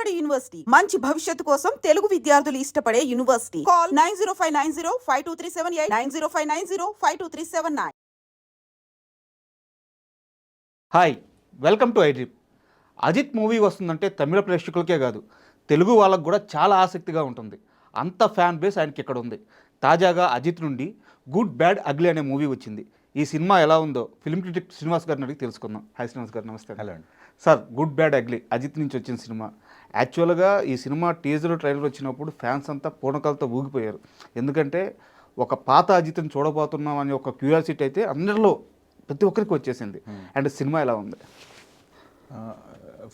Vijayawada university మంచి భవిష్యత్తు కోసం తెలుగు విద్యార్థులు ఇష్టపడే university. Call 9059052378 9059052379. Hi, welcome to iDream. Ajith movie వస్తుందంటే తమిళ ప్రేక్షకులకే కాదు, తెలుగు వాళ్ళకు కూడా చాలా ఆసక్తిగా ఉంటుంది. అంత ఫ్యాన్ బేస్ ఆయనకి ఇక్కడ ఉంది. తాజాగా అజిత్ నుండి గుడ్ బ్యాడ్ అగ్లీ అనే మూవీ వచ్చింది. ఈ సినిమా ఎలా ఉందో ఫిల్మ్ క్రిటిక్ శ్రీనివాస్ గారిని అడిగి తెలుసుకుందాం. హాయ్ శ్రీనివాస్ గారు, నమస్తే. హలో అండి. Sir, Good Bad Ugly Ajith నుంచి వచ్చిన సినిమా. యాక్చువల్గా ఈ సినిమా టీజర్ ట్రైలర్ వచ్చినప్పుడు ఫ్యాన్స్ అంతా పూర్ణకాలతో ఊగిపోయారు. ఎందుకంటే ఒక పాత అజిత్ని చూడబోతున్నాం అనే ఒక క్యూరియాసిటీ అయితే అందరిలో ప్రతి ఒక్కరికి వచ్చేసింది. అండ్ సినిమా ఎలా ఉంది?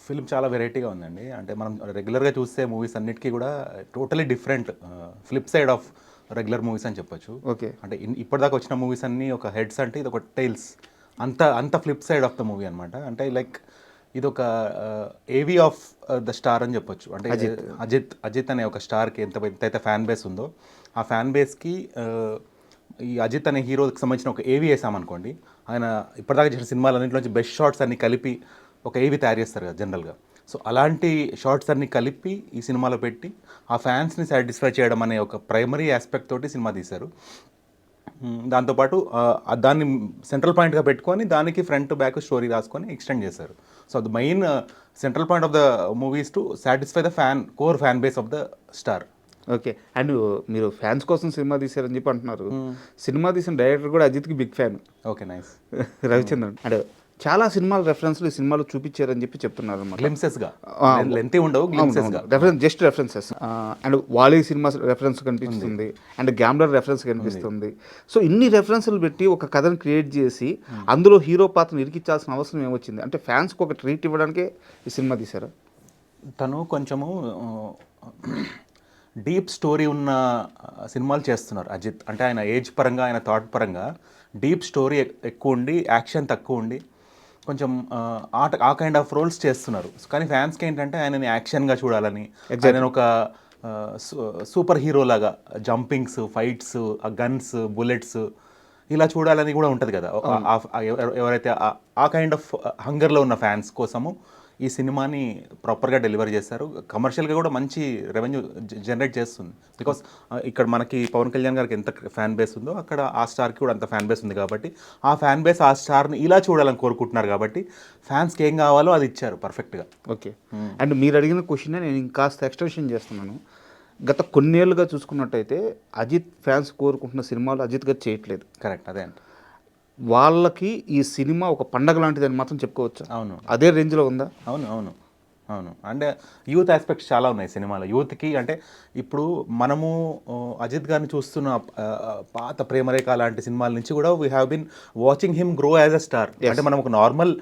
ఫిల్మ్ చాలా వెరైటీగా ఉందండి. అంటే మనం రెగ్యులర్గా చూసే మూవీస్ అన్నిటికీ కూడా totally different flip side of regular movies అని చెప్పొచ్చు. ఓకే. అంటే ఇప్పటిదాకా వచ్చిన మూవీస్ అన్నీ ఒక హెడ్స్ అంటే ఇది ఒక టైల్స్, అంత flip side of the movie అనమాట. అంటే లైక్ ఇది ఒక ఏవి ఆఫ్ ద స్టార్ అని చెప్పొచ్చు. అంటే అజిత్ అనే ఒక స్టార్కి ఎంతైతే ఫ్యాన్ బేస్ ఉందో ఆ ఫ్యాన్ బేస్కి ఈ అజిత్ అనే హీరోకి సంబంధించిన ఒక ఏవి వేసామనుకోండి, ఆయన ఇప్పటిదాకా చేసిన సినిమాలన్నింటిలోంచి బెస్ట్ షార్ట్స్ అన్ని కలిపి ఒక ఏవి తయారు చేస్తారు కదా జనరల్గా. సో అలాంటి షార్ట్స్ అన్ని కలిపి ఈ సినిమాలో పెట్టి ఆ ఫ్యాన్స్ని సాటిస్ఫై చేయడం అనే ఒక ప్రైమరీ ఆస్పెక్ట్ తోటి సినిమా తీశారు. దాంతోపాటు దాన్ని సెంట్రల్ పాయింట్గా పెట్టుకొని దానికి ఫ్రంట్ బ్యాక్ స్టోరీ రాసుకొని ఎక్స్టెండ్ చేశారు. So the main central point of the movies to satisfy the core fan base of the star. Okay. And మీరు ఫ్యాన్స్ కోసం సినిమా తీశారని చెప్పి అంటున్నారు. సినిమా తీసిన డైరెక్టర్ కూడా అజిత్కి big fan. Okay, nice. Ravichandran. And చాలా సినిమాల రెఫరెన్స్లు ఈ సినిమాలో చూపించారని చెప్పి చెప్తున్నారు అన్నమాట. గ్లిమ్సెస్గా, లెంతీ ఉండవు, గ్లిమ్సెస్గా, జస్ట్ రెఫరెన్సెస్. అండ్ వాలీ సినిమా రెఫరెన్స్ కనిపిస్తుంది, అండ్ గ్యాంబ్లర్ రెఫరెన్స్ కనిపిస్తుంది. సో ఇన్ని రెఫరెన్స్లు పెట్టి ఒక కథను క్రియేట్ చేసి అందులో హీరో పాత్రను ఇరికించాల్సిన అవసరం ఏమొచ్చింది? అంటే ఫ్యాన్స్కి ఒక ట్రీట్ ఇవ్వడానికే ఈ సినిమా తీశారా? తను కొంచెము డీప్ స్టోరీ ఉన్న సినిమాలు చేస్తున్నారు అజిత్. అంటే ఆయన ఏజ్ పరంగా, ఆయన థాట్ పరంగా డీప్ స్టోరీ ఎక్కువ ఉండి యాక్షన్ తక్కువ ఉండి కొంచెం ఆ కైండ్ ఆఫ్ రోల్స్ చేస్తున్నారు. కానీ ఫ్యాన్స్కి ఏంటంటే ఆయనని యాక్షన్గా చూడాలని, ఆయన ఒక సూపర్ హీరో లాగా జంపింగ్స్, ఫైట్స్, గన్స్, బుల్లెట్స్ ఇలా చూడాలని కూడా ఉంటుంది కదా. ఎవరైతే ఆ కైండ్ ఆఫ్ హంగర్లో ఉన్న ఫ్యాన్స్ కోసము ఈ సినిమాని ప్రాపర్గా డెలివరీ చేశారు. కమర్షియల్గా కూడా మంచి రెవెన్యూ జనరేట్ చేస్తుంది. బికాస్ ఇక్కడ మనకి పవన్ కళ్యాణ్ గారికి ఎంత ఫ్యాన్ బేస్ ఉందో అక్కడ ఆ స్టార్కి కూడా అంత ఫ్యాన్ బేస్ ఉంది కాబట్టి ఆ ఫ్యాన్ బేస్ ఆ స్టార్ని ఇలా చూడాలని కోరుకుంటున్నారు కాబట్టి ఫ్యాన్స్కి ఏం కావాలో అది ఇచ్చారు పర్ఫెక్ట్గా. ఓకే. అండ్ మీరు అడిగిన క్వశ్చన్ నేను ఇంకాస్త ఎక్స్టెన్షన్ చేస్తున్నాను. గత కొన్నేళ్ళుగా చూసుకున్నట్టయితే అజిత్ ఫ్యాన్స్ కోరుకుంటున్న సినిమాలు అజిత్ గారు చేయట్లేదు. కరెక్ట్, అదే అండి. వాళ్ళకి ఈ సినిమా ఒక పండగ లాంటిదని మాత్రం చెప్పుకోవచ్చు. అవును, అదే రేంజ్లో ఉందా? అవును అవును అవును. అంటే యూత్ ఆస్పెక్ట్స్ చాలా ఉన్నాయి సినిమాలో. యూత్కి అంటే ఇప్పుడు మనము అజిత్ గారిని చూస్తున్న పాత ప్రేమరేఖ లాంటి సినిమాల నుంచి కూడా we have been watching him grow as a star. అంటే మనం ఒక నార్మల్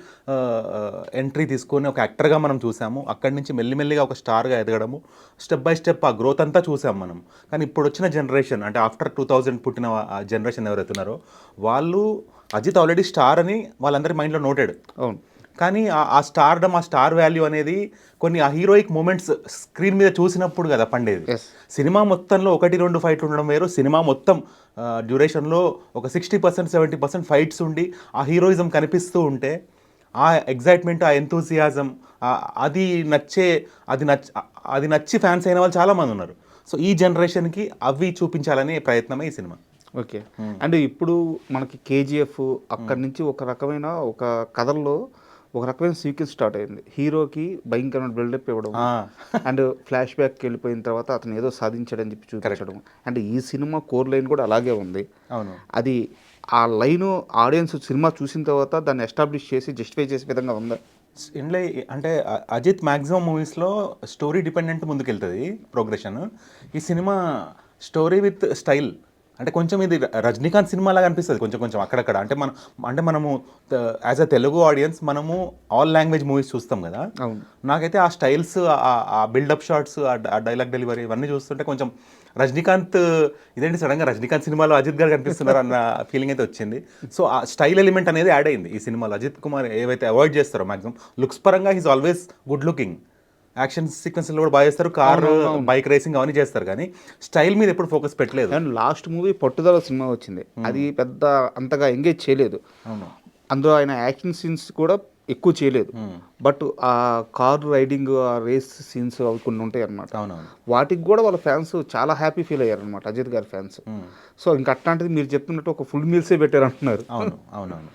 ఎంట్రీ తీసుకొని ఒక యాక్టర్గా మనం చూసాము, అక్కడి నుంచి మెల్లిమెల్లిగా ఒక స్టార్గా ఎదగడము, స్టెప్ బై స్టెప్ ఆ గ్రోత్ అంతా చూసాము మనం. కానీ ఇప్పుడు వచ్చిన జనరేషన్, అంటే ఆఫ్టర్ 2000 పుట్టిన జనరేషన్ ఎవరైతున్నారో వాళ్ళు అజిత్ ఆల్రెడీ స్టార్ అని వాళ్ళందరి మైండ్లో నోటెడ్. అవును. కానీ ఆ స్టార్డమ్, ఆ స్టార్ వాల్యూ అనేది కొన్ని ఆ హీరోయిక్ మూమెంట్స్ స్క్రీన్ మీద చూసినప్పుడు కదా పండేది. సినిమా మొత్తంలో 1-2 ఫైట్లు ఉండడం వేరు, సినిమా మొత్తం డ్యూరేషన్లో ఒక 60% 70% ఫైట్స్ ఉండి ఆ హీరోయిజం కనిపిస్తూ ఉంటే ఆ ఎగ్జైట్మెంట్, ఆ ఎంతూసియాజం అది నచ్చి ఫ్యాన్స్ అయిన వాళ్ళు చాలామంది ఉన్నారు. సో ఈ జనరేషన్కి అవి చూపించాలనే ప్రయత్నమే ఈ సినిమా. ఓకే. అండ్ ఇప్పుడు మనకి కేజీఎఫ్ అక్కడి నుంచి ఒక రకమైన ఒక కథల్లో ఒక రకమైన సీక్వెన్స్ స్టార్ట్ అయింది. హీరోకి భయంకరమైన బిల్డప్ ఇవ్వడం, అండ్ ఫ్లాష్ బ్యాక్కి వెళ్ళిపోయిన తర్వాత అతను ఏదో సాధించాడని చెప్పి చూపించడం. అండ్ ఈ సినిమా కోర్ లైన్ కూడా అలాగే ఉంది. అవును. అది ఆ లైను ఆడియన్స్ సినిమా చూసిన తర్వాత దాన్ని ఎస్టాబ్లిష్ చేసి జస్టిఫై చేసే విధంగా ఉందా? ఇంట్లో అంటే అజిత్ మ్యాక్సిమం మూవీస్లో స్టోరీ డిపెండెంట్ ముందుకెళ్తుంది ప్రోగ్రెషన్. ఈ సినిమా స్టోరీ విత్ స్టైల్. అంటే కొంచెం ఇది రజనీకాంత్ సినిమా లాగా అనిపిస్తుంది కొంచెం అక్కడక్కడ. అంటే మనము యాజ్ అ తెలుగు ఆడియన్స్ మనము ఆల్ లాంగ్వేజ్ మూవీస్ చూస్తాం కదా. నాకైతే ఆ స్టైల్స్, ఆ బిల్డప్ షాట్స్, ఆ డైలాగ్ డెలివరీ ఇవన్నీ చూస్తుంటే కొంచెం రజనీకాంత్, ఇదేంటి సడన్గా రజనీకాంత్ సినిమాలో అజిత్ గారు కనిపిస్తున్నారు అన్న ఫీలింగ్ అయితే వచ్చింది. సో ఆ స్టైల్ ఎలిమెంట్ అనేది యాడ్ అయింది ఈ సినిమాలో. అజిత్ కుమార్ ఏవైతే అవాయిడ్ చేస్తారో మ్యాక్సిమం లుక్స్ పరంగా he's always good looking. Action సీక్వెన్స్లో కూడా బాగా చేస్తారు, కార్ బైక్ రేసింగ్ అవన్నీ చేస్తారు, కానీ స్టైల్ మీద ఎప్పుడు ఫోకస్ పెట్టలేదు. అండ్ లాస్ట్ మూవీ పట్టుదల సినిమా వచ్చింది, అది పెద్ద అంతగా ఎంగేజ్ చేయలేదు. అందులో ఆయన యాక్షన్ సీన్స్ కూడా ఎక్కువ చేయలేదు, బట్ ఆ కార్ రైడింగ్, ఆ రేస్ సీన్స్ అవి కొన్ని ఉంటాయి అన్నమాట. అవునవును. వాటికి కూడా వాళ్ళ ఫ్యాన్స్ చాలా హ్యాపీ ఫీల్ అయ్యారు అనమాట, అజిత్ గారి ఫ్యాన్స్. సో ఇంకా అట్లాంటిది మీరు చెప్తున్నట్టు ఒక ఫుల్ మీల్సే పెట్టారు అంటున్నారు. అవునవును.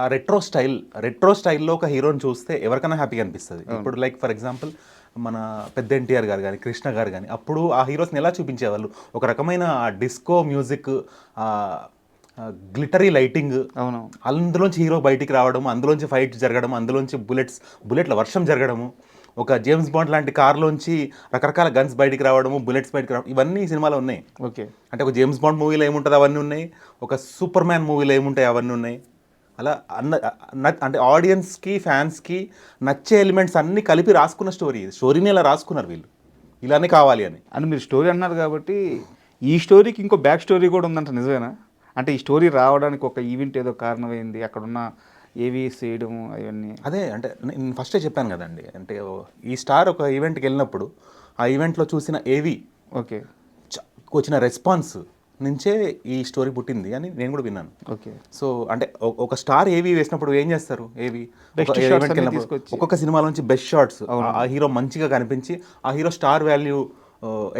ఆ రెట్రో స్టైల్లో ఒక హీరోని చూస్తే ఎవరికైనా హ్యాపీగా అనిపిస్తుంది. ఇప్పుడు లైక్ ఫర్ ఎగ్జాంపుల్ మన పెద్ద ఎన్టీఆర్ గారు కానీ, కృష్ణ గారు కానీ, అప్పుడు ఆ హీరోస్ని ఎలా చూపించేవాళ్ళు, ఒక రకమైన డిస్కో మ్యూజిక్, గ్లిటరీ లైటింగ్, అవును, అందులోంచి హీరో బయటికి రావడం, అందులోంచి ఫైట్ జరగడం, అందులోంచి బుల్లెట్ల వర్షం జరగడము, ఒక జేమ్స్ బాండ్ లాంటి కార్లోంచి రకరకాల గన్స్ బయటికి రావడము, బుల్లెట్స్ బయటికి రావడం, ఇవన్నీ ఈ సినిమాలో ఉన్నాయి. ఓకే. అంటే ఒక జేమ్స్ బాండ్ మూవీలో ఏముంటుంది అవన్నీ ఉన్నాయి, ఒక సూపర్ మ్యాన్ మూవీలో ఏముంటాయి అవన్నీ ఉన్నాయి. అలా అంటే ఆడియన్స్కి, ఫ్యాన్స్కి నచ్చే ఎలిమెంట్స్ అన్నీ కలిపి రాసుకున్న స్టోరీని ఇలా రాసుకున్నారు వీళ్ళు, ఇలానే కావాలి అని. అని మీరు స్టోరీ అన్నారు కాబట్టి ఈ స్టోరీకి ఇంకో బ్యాక్ స్టోరీ కూడా ఉందంట, నిజమేనా? అంటే ఈ స్టోరీ రావడానికి ఒక ఈవెంట్ ఏదో కారణమైంది, అక్కడున్న ఏవి చేయడం అవన్నీ. అదే అంటే నేను ఫస్టే చెప్పాను కదండి, అంటే ఈ స్టార్ ఒక ఈవెంట్కి వెళ్ళినప్పుడు ఆ ఈవెంట్లో చూసిన ఏవి ఓకే వచ్చిన రెస్పాన్స్ నుంచే ఈ స్టోరీ పుట్టింది అని నేను కూడా విన్నాను. ఓకే. సో అంటే ఒక స్టార్ ఏవి వేసినప్పుడు ఏం చేస్తారు, ఏవి Best ఒక shots event కి అన్ని వెళ్ళినప్పుడు తీసుకొచ్చి. ఒక్కొక్క సినిమాలో నుంచి బెస్ట్ షాట్స్, ఆ హీరో మంచిగా కనిపించి ఆ హీరో స్టార్ వాల్యూ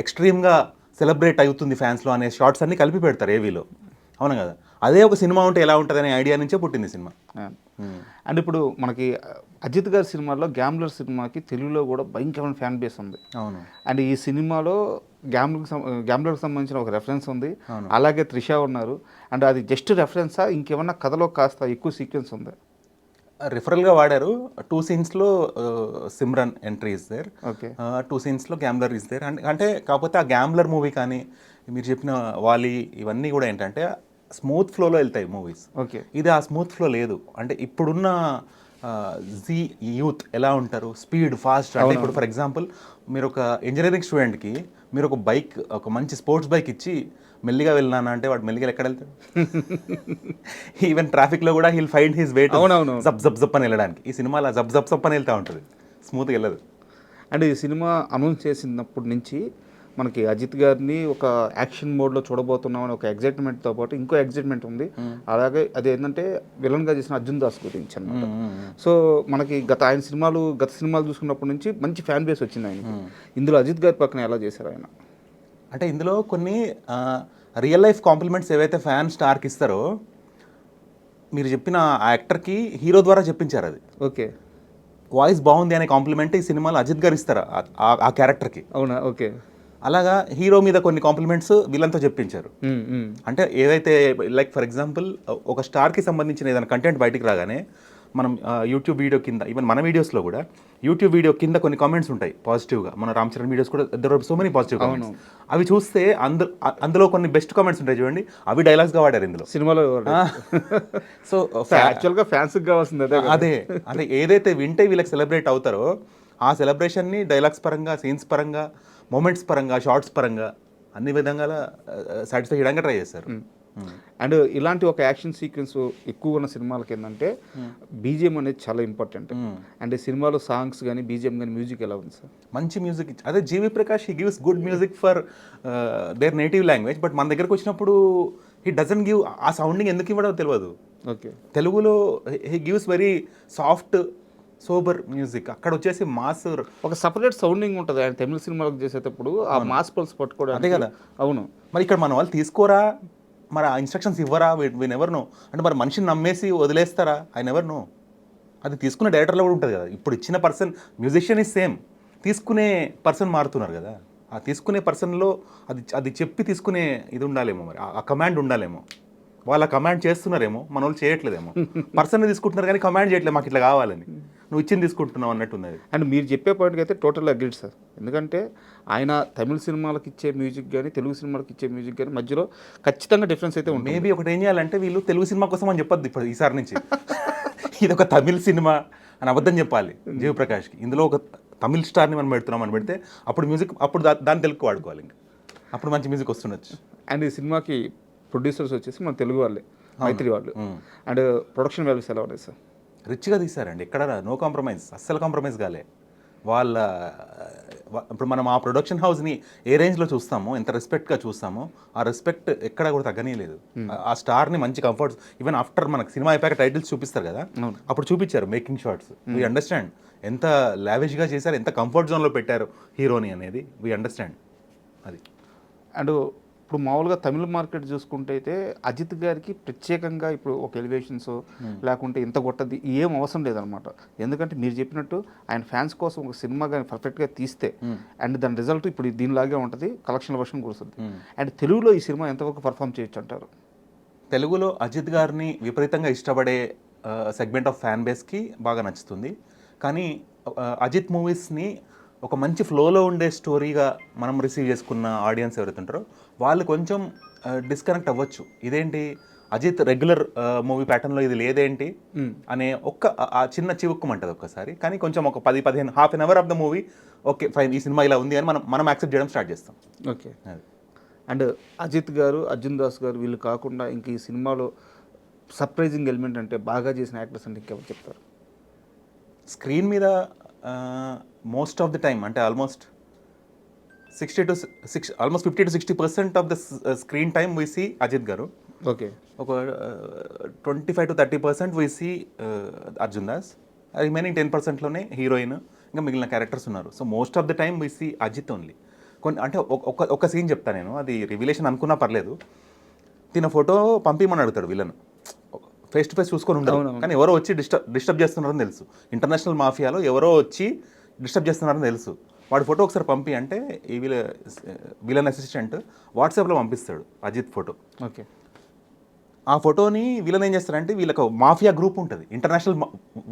ఎక్స్ట్రీమ్గా సెలబ్రేట్ అవుతుంది ఫ్యాన్స్లో అనే షార్ట్స్ అన్ని కలిపి పెడతారు ఏవీలో. అవును కదా, అదే ఒక సినిమా ఉంటే ఎలా ఉంటుంది అనే ఐడియా నుంచే పుట్టింది సినిమా. అండ్ ఇప్పుడు మనకి అజిత్ గారి సినిమాలో గ్యాంబ్లర్ సినిమాకి తెలుగులో కూడా భయంకరమైన ఫ్యాన్ బేస్ ఉంది. అవును. అండ్ ఈ సినిమాలో గ్యాంబ్లర్కి సంబంధించిన ఒక రెఫరెన్స్ ఉంది, అలాగే త్రిష ఉన్నారు. అండ్ అది జస్ట్ రెఫరెన్సా, ఇంకేమన్నా కథలో కాస్త ఎక్కువ సీక్వెన్స్ ఉంది? రిఫరల్గా వాడారు. 2 సీన్స్లో Simran entry is there, okay. 2 సీన్స్లో గ్యాంబ్లర్ ఇస్ దేర్. అంటే కాకపోతే ఆ గ్యాంబ్లర్ మూవీ కానీ మీరు చెప్పిన వాలి ఇవన్నీ కూడా ఏంటంటే స్మూత్ ఫ్లోలో వెళ్తాయి మూవీస్. ఓకే. ఇది ఆ స్మూత్ ఫ్లో లేదు. అంటే ఇప్పుడున్న జీ యూత్ ఎలా ఉంటారు, స్పీడ్ ఫాస్ట్. అంటే ఇప్పుడు ఫర్ ఎగ్జాంపుల్ మీరు ఒక ఇంజనీరింగ్ స్టూడెంట్కి మీరు ఒక బైక్, ఒక మంచి స్పోర్ట్స్ బైక్ ఇచ్చి మెల్లిగా వెళ్ళినా అంటే వాడు మెల్లిగా ఎక్కడ వెళ్తాడు? ఈవెన్ ట్రాఫిక్లో కూడా he'll find his way to జబ్ జబ్ జబ్ అని వెళ్ళడానికి. ఈ సినిమాలో జబ్ జబ్ జబ్ అని వెళ్తూ ఉంటుంది, స్మూత్గా వెళ్ళదు. అండ్ ఈ సినిమా అనౌన్స్ చేసినప్పటి నుంచి మనకి అజిత్ గారిని ఒక యాక్షన్ మోడ్లో చూడబోతున్నామని ఒక ఎగ్జైట్మెంట్తో పాటు ఇంకో ఎగ్జైట్మెంట్ ఉంది. అలాగే అది ఏంటంటే విలన్గా చేసిన అర్జున్ దాస్ గురించి అనమాట. సో మనకి గత సినిమాలు చూసుకున్నప్పటి నుంచి మంచి ఫ్యాన్ బేస్ వచ్చింది ఆయనకి. ఇందులో అజిత్ గారి పక్కన ఎలా చేశారు ఆయన? అంటే ఇందులో కొన్ని రియల్ లైఫ్ కాంప్లిమెంట్స్ ఏవైతే ఫ్యాన్ స్టార్కి ఇస్తారో మీరు చెప్పిన ఆ యాక్టర్కి హీరో ద్వారా చెప్పించారు. అది ఓకే. వాయిస్ బాగుంది అనే కాంప్లిమెంట్ ఈ సినిమాలో అజిత్ గారు ఇస్తారు ఆ క్యారెక్టర్కి. అవునా? ఓకే. అలాగా హీరో మీద కొన్ని కాంప్లిమెంట్స్ వీళ్ళంతా చెప్పించారు. అంటే ఏదైతే లైక్ ఫర్ ఎగ్జాంపుల్ ఒక స్టార్కి సంబంధించిన ఏదైనా కంటెంట్ బయటికి రాగానే మనం యూట్యూబ్ వీడియో కింద, ఈవెన్ మన వీడియోస్లో కూడా యూట్యూబ్ వీడియో కింద కొన్ని కామెంట్స్ ఉంటాయి పాజిటివ్గా. మన రామ్ చరణ్ వీడియోస్ కూడా there are so many positive comments. అవి చూస్తే అందులో కొన్ని బెస్ట్ కామెంట్స్ ఉంటాయి చూడండి, అవి డైలాగ్స్గా వాడారు ఇందులో సినిమాలో. సో యాక్చువల్గా ఫ్యాన్స్కి కావాల్సింది అదే. అంటే ఏదైతే వింటే వీళ్ళకి సెలబ్రేట్ అవుతారో ఆ సెలబ్రేషన్ని డైలాగ్స్ పరంగా, సీన్స్ పరంగా, మూమెంట్స్ పరంగా, షార్ట్స్ పరంగా అన్ని విధంగా సాటిస్ఫై చేయడానికి ట్రై చేస్తారు. అండ్ ఇలాంటి ఒక యాక్షన్ సీక్వెన్స్ ఎక్కువ ఉన్న సినిమాలకి ఏంటంటే బీజిఎం అనేది చాలా ఇంపార్టెంట్. అండ్ సినిమాలో సాంగ్స్ కానీ, బీజిఎం కానీ, మ్యూజిక్ ఎలా ఉంది సార్? మంచి మ్యూజిక్. అదే GV Prakash he gives good music for their native language. But మన దగ్గరకు వచ్చినప్పుడు హీ డజంట్ గివ్ ఆ సౌండింగ్ ఎందుకు ఇవ్వడో తెలియదు. ఓకే. తెలుగులో he gives very soft sober music. అక్కడ వచ్చేసి మాస్, ఒక సపరేట్ సౌండింగ్ ఉంటుంది ఆయన తమిళ సినిమాలకు చేసేటప్పుడు, ఆ మాస్ పల్స్ పట్టుకోవడం. అదే కదా. అవును. మరి ఇక్కడ మన వాళ్ళు తీసుకోరా, మరి ఆ ఇన్స్ట్రక్షన్స్ ఇవ్వరా, వీన్ ఎవర్ నో. అంటే మరి మనిషిని నమ్మేసి వదిలేస్తారా, ఆయన ఎవర్ నో. అది తీసుకునే డైరెక్టర్లో కూడా ఉంటుంది కదా. ఇప్పుడు ఇచ్చిన పర్సన్ మ్యూజిషియన్ ఈజ్ సేమ్, తీసుకునే పర్సన్ మారుతున్నారు కదా. ఆ తీసుకునే పర్సన్లో అది చెప్పి తీసుకునే ఇది ఉండాలేమో, మరి ఆ కమాండ్ ఉండాలేమో. వాళ్ళ కమాండ్ చేస్తున్నారేమో, మన వాళ్ళు చేయట్లేదేమో. పర్సన్ని తీసుకుంటున్నారు కానీ కమాండ్ చేయట్లేదు, మాకు ఇట్లా కావాలని. నువ్వు ఇచ్చింది తీసుకుంటున్నావు అన్నట్టున్నది. అండ్ మీరు చెప్పే పాయింట్కి అయితే టోటల్ అగ్రీడ్ సార్. ఎందుకంటే ఆయన తమిళ సినిమాలకు ఇచ్చే మ్యూజిక్ కానీ, తెలుగు సినిమాలకు ఇచ్చే మ్యూజిక్ కానీ మధ్యలో ఖచ్చితంగా డిఫరెన్స్ అయితే ఉంటుంది. మేబీ ఒకటి ఏం చేయాలంటే వీళ్ళు తెలుగు సినిమా కోసం అని చెప్పొద్దు ఇప్పుడు ఈసారి నుంచి. ఇది ఒక తమిళ సినిమా అని అబద్ధం చెప్పాలి జీవి ప్రకాష్కి. ఇందులో ఒక తమిళ స్టార్ని మనం పెడుతున్నాం అని పెడితే అప్పుడు మ్యూజిక్ అప్పుడు దాన్ని తెలుగు వాడుకోవాలి, ఇంకా అప్పుడు మంచి మ్యూజిక్ వస్తుండొచ్చు. అండ్ ఈ సినిమాకి ప్రొడ్యూసర్స్ వచ్చేసి మన తెలుగు వాళ్ళే, మైత్రి వాళ్ళు. అండ్ ప్రొడక్షన్ వాల్యూస్ ఎలా ఉన్నాయి సార్? రిచ్గా తీశారండి, ఎక్కడ నో కాంప్రమైజ్, అస్సలు కాంప్రమైజ్ కాలే. వాళ్ళ ఇప్పుడు మనం ఆ ప్రొడక్షన్ హౌస్ని ఏ రేంజ్లో చూస్తామో, ఎంత రెస్పెక్ట్గా చూస్తామో, ఆ రెస్పెక్ట్ ఎక్కడ కూడా తగ్గనీయలేదు. ఆ స్టార్ని మంచి కంఫర్ట్స్, ఈవెన్ ఆఫ్టర్ మనకు సినిమా అయిపోయాక టైటిల్స్ చూపిస్తారు కదా, అప్పుడు చూపించారు మేకింగ్ షాట్స్. వీ అండర్స్టాండ్ ఎంత లావిష్గా చేశారు, ఎంత కంఫర్ట్ జోన్లో పెట్టారు హీరోని అనేది వీ అండర్స్టాండ్ అది. అండ్ ఇప్పుడు మామూలుగా తమిళ మార్కెట్ చూసుకుంటే అయితే అజిత్ గారికి ప్రత్యేకంగా ఇప్పుడు ఒక ఎలివేషన్స్ లేకుంటే ఇంత కొట్టది ఏం అవసరం లేదనమాట. ఎందుకంటే మీరు చెప్పినట్టు ఆయన ఫ్యాన్స్ కోసం ఒక సినిమా కానీ పర్ఫెక్ట్గా తీస్తే అండ్ దాని రిజల్ట్ ఇప్పుడు దీనిలాగే ఉంటుంది, కలెక్షన్ వర్షన్ కూర్చుంది. అండ్ తెలుగులో ఈ సినిమా ఎంతవరకు పర్ఫామ్ చేయొచ్చు అంటారు? తెలుగులో అజిత్ గారిని విపరీతంగా ఇష్టపడే సెగ్మెంట్ ఆఫ్ ఫ్యాన్ బేస్కి బాగా నచ్చుతుంది. కానీ అజిత్ మూవీస్ని ఒక మంచి ఫ్లోలో ఉండే స్టోరీగా మనం రిసీవ్ చేసుకున్న ఆడియన్స్ ఎవరైతే ఉంటారో వాళ్ళు కొంచెం డిస్కనెక్ట్ అవ్వచ్చు. ఇదేంటి అజిత్ రెగ్యులర్ మూవీ ప్యాటర్న్లో ఇది లేదేంటి అనే ఆ చిన్న చివుక్కుమంటుంది ఒక్కసారి. కానీ కొంచెం ఒక 10-15 half an hour of the movie okay fine, ఈ సినిమా ఇలా ఉంది అని మనం యాక్సెప్ట్ చేయడం స్టార్ట్ చేస్తాం. ఓకే. అండ్ అజిత్ గారు, అర్జున్ దాస్ గారు వీళ్ళు కాకుండా ఇంక ఈ సినిమాలో సర్ప్రైజింగ్ ఎలిమెంట్ అంటే బాగా చేసిన యాక్టర్స్ అంటే ఇంకెవరు చెప్తారు? స్క్రీన్ మీద మోస్ట్ ఆఫ్ ది టైమ్ అంటే almost 50-60% of the screen time we see Ajith garu. Okay. ఒక 25-30% we see Arjun Das. Remaining 10%లోనే హీరోయిన్ ఇంకా మిగిలిన క్యారెక్టర్స్ ఉన్నారు. So most of the time we see Ajith only. కొన్ని అంటే ఒక సీన్ చెప్తాను నేను, అది రివిలేషన్ అనుకున్నా పర్లేదు. తిన ఫోటో పంపిమని అడుగుతాడు విలన్, ఫేస్ టు ఫేస్ చూసుకొని ఉండవు కానీ ఎవరో వచ్చి డిస్టర్బ్ చేస్తున్నారని తెలుసు. ఇంటర్నేషనల్ మాఫియాలో ఎవరో వచ్చి డిస్టర్బ్ చేస్తున్నారని తెలుసు. వాడి ఫోటో ఒకసారి పంపి అంటే ఈ విలన్ అసిస్టెంట్ వాట్సాప్లో పంపిస్తాడు అజిత్ ఫోటో. ఓకే. ఆ ఫోటోని విలన్ ఏం చేస్తారంటే వీళ్ళకి మాఫియా గ్రూప్ ఉంటుంది, international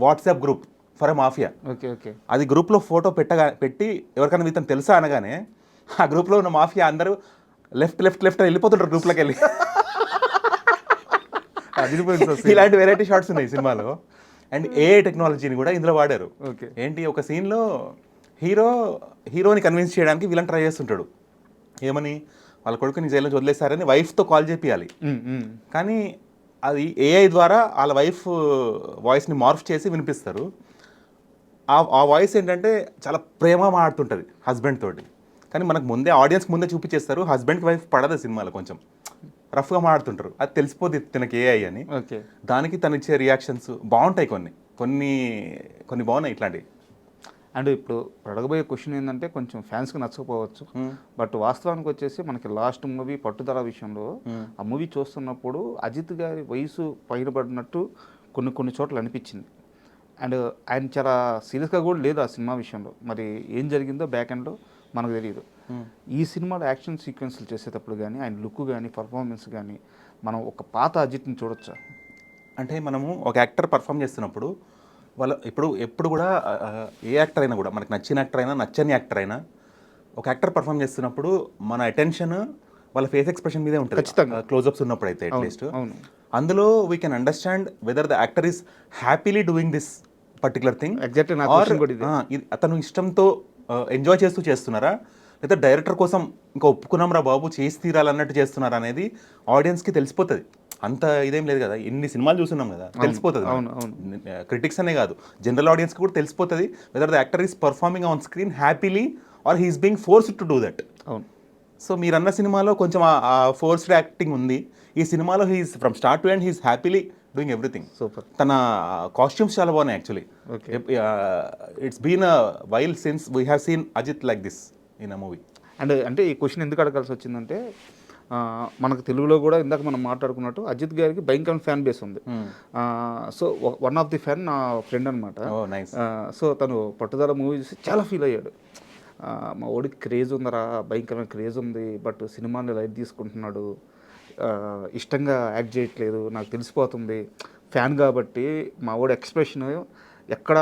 WhatsApp group for a mafia. Okay. Okay. అది గ్రూప్లో ఫోటో పెట్టి ఎవరికైనా ఇతను తెలుసా అనగానే ఆ గ్రూప్లో ఉన్న మాఫియా అందరూ లెఫ్ట్ వెళ్ళిపోతుంటారు గ్రూప్లోకి వెళ్ళి. ఇలాంటి వెరైటీ షాట్స్ ఉన్నాయి సినిమాలో. అండ్ ఏఐ టెక్నాలజీని కూడా ఇందులో వాడారు. ఏంటి ఒక సీన్లో హీరోని కన్విన్స్ చేయడానికి విలన్ ట్రై చేస్తుంటాడు. ఏమని వాళ్ళ కొడుకుని జైల్లో వదిలేస్తారని వైఫ్తో కాల్ చేపియాలి. కానీ అది ఏఐ ద్వారా వాళ్ళ వైఫ్ వాయిస్ని మార్ఫ్ చేసి వినిపిస్తారు. ఆ వాయిస్ ఏంటంటే చాలా ప్రేమ మాడుతుంటుంది హస్బెండ్ తోటి. కానీ మనకు ముందే ఆడియన్స్కి ముందే చూపించేస్తారు హస్బెండ్కి వైఫ్ పడదు సినిమాలో, కొంచెం రఫ్గా మాడుతుంటారు. అది తెలిసిపోద్ది తనకి ఏఐ అని. దానికి తను ఇచ్చే రియాక్షన్స్ బాగుంటాయి, కొన్ని బాగున్నాయి ఇట్లాంటివి. అండ్ ఇప్పుడు అడగబోయే క్వశ్చన్ ఏంటంటే కొంచెం ఫ్యాన్స్కి నచ్చకపోవచ్చు, బట్ వాస్తవానికి వచ్చేసి మనకి లాస్ట్ మూవీ పట్టుదల విషయంలో ఆ మూవీ చూస్తున్నప్పుడు అజిత్ గారి వయసు పైన పడినట్టు కొన్ని చోట్ల అనిపించింది. అండ్ ఆయన చాలా సీరియస్గా కూడా లేదు ఆ సినిమా విషయంలో. మరి ఏం జరిగిందో బ్యాక్ ఎండ్లో మనకు తెలియదు. ఈ సినిమాలో యాక్షన్ సీక్వెన్స్లు చేసేటప్పుడు కానీ ఆయన లుక్ కానీ పర్ఫార్మెన్స్ కానీ మనం ఒక పాత అజిత్ని చూడొచ్చా? అంటే మనము ఒక యాక్టర్ పర్ఫామ్ చేస్తున్నప్పుడు ఎప్పుడు కూడా ఏ యాక్టర్ అయినా కూడా మనకు నచ్చిన యాక్టర్ అయినా నచ్చని యాక్టర్ అయినా ఒక యాక్టర్ పర్ఫామ్ చేస్తున్నప్పుడు మన అటెన్షన్ వాళ్ళ ఫేస్ ఎక్స్ప్రెషన్ మీదే ఉంటుంది ఖచ్చితంగా, క్లోజ్అప్స్ ఉన్నప్పుడు అయితే అట్లీస్ట్. అందులో we can understand weather the actor is happily doing this particular thing, అతను ఇష్టంతో ఎంజాయ్ చేస్తున్నారా లేదా డైరెక్టర్ కోసం ఇంకా ఒప్పుకున్నాం రా బాబు చేసి తీరాలన్నట్టు చేస్తున్నారా అనేది ఆడియన్స్కి తెలిసిపోతుంది. అంత ఇదేం లేదు కదా, ఎన్ని సినిమాలు చూస్తున్నాం కదా, తెలిసిపోతుంది. క్రిటిక్స్ అనే కాదు, జనరల్ ఆడియన్స్కి కూడా తెలిసిపోతుంది whether the actor is performing on screen happily or he's being forced to do that. So మీరన్న సినిమాలో కొంచెం ఆ ఫోర్స్డ్ యాక్టింగ్ ఉంది. ఈ సినిమాలో he's from start to end he's happily doing everything. Super. తన కాస్ట్యూమ్స్ చాలా బాగున్నాయి actually. It's been a while since we have seen Ajith like this in a movie. And అంటే ఈ క్వశ్చన్ ఎందుకు అడగాల్సి వచ్చిందంటే మనకు తెలుగులో కూడా ఇందాక మనం మాట్లాడుకున్నట్టు అజిత్ గారికి భయంకరమైన ఫ్యాన్ బేస్ ఉంది. So one of the fan నా ఫ్రెండ్ అనమాట. సో తను పట్టుదల మూవీ చూసి చాలా ఫీల్ అయ్యాడు. మా ఓడికి క్రేజ్ ఉందరా, భయంకరమైన క్రేజ్ ఉంది, బట్ సినిమాని లైట్ తీసుకుంటున్నాడు, ఇష్టంగా యాక్ట్ చేయట్లేదు, నాకు తెలిసిపోతుంది ఫ్యాన్ కాబట్టి మా వాడు ఎక్స్ప్రెషన్ ఎక్కడ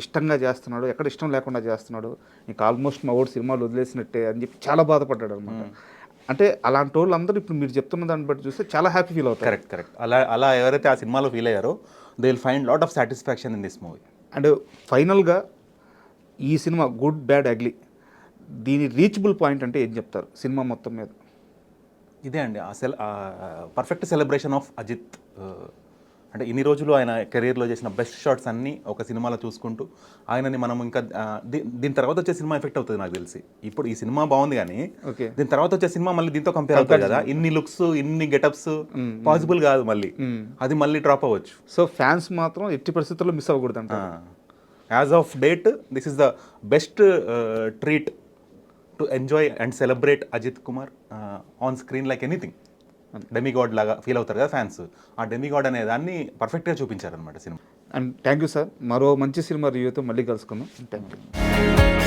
ఇష్టంగా చేస్తున్నాడు, ఎక్కడ ఇష్టం లేకుండా చేస్తున్నాడు, ఇంకా ఆల్మోస్ట్ మా వాడు సినిమాలు వదిలేసినట్టే అని చెప్పి చాలా బాధపడ్డాడు అనమాట. అంటే అలాంటి వాళ్ళు అందరూ ఇప్పుడు మీరు చెప్తున్న దాన్ని బట్టి చూస్తే చాలా హ్యాపీ ఫీల్ అవుతారు. కరెక్ట్. అలా ఎవరైతే ఆ సినిమాలో ఫీల్ అయ్యారో they will find lot of satisfaction in this movie. And ఫైనల్గా ఈ సినిమా గుడ్ బ్యాడ్ అగ్లీ దీని రీచబుల్ పాయింట్ అంటే ఏం చెప్తారు సినిమా మొత్తం మీద? ఇదే అండి పర్ఫెక్ట్ సెలబ్రేషన్ ఆఫ్ అజిత్. అంటే ఇన్ని రోజులు ఆయన కెరీర్లో చేసిన బెస్ట్ షాట్స్ అన్నీ ఒక సినిమాలో చూసుకుంటూ ఆయనని మనం ఇంకా దీని తర్వాత వచ్చే సినిమా ఎఫెక్ట్ అవుతుంది నాకు తెలిసి. ఇప్పుడు ఈ సినిమా బాగుంది కానీ ఓకే దీని తర్వాత వచ్చే సినిమా మళ్ళీ దీంతో కంపేర్ అవుతుంది కదా, ఇన్ని లుక్స్ ఇన్ని గెటప్స్ పాసిబుల్ కాదు మళ్ళీ, అది మళ్ళీ డ్రాప్ అవ్వచ్చు. సో ఫ్యాన్స్ మాత్రం ఎట్టి పరిస్థితుల్లో మిస్ అవ్వకూడదు అంట. As of date this is the best treat to enjoy and celebrate Ajith Kumar on screen like anything. Demigod లాగా ఫీల్ అవుతారు కదా ఫ్యాన్స్, ఆ డెమిగాడ్ అనే దాన్ని పర్ఫెక్ట్గా చూపించారనమాట సినిమా. అండ్ థ్యాంక్ యూ సార్, మరో మంచి సినిమా రివ్యూతో మళ్ళీ కలుసుకుందాం. Thank you.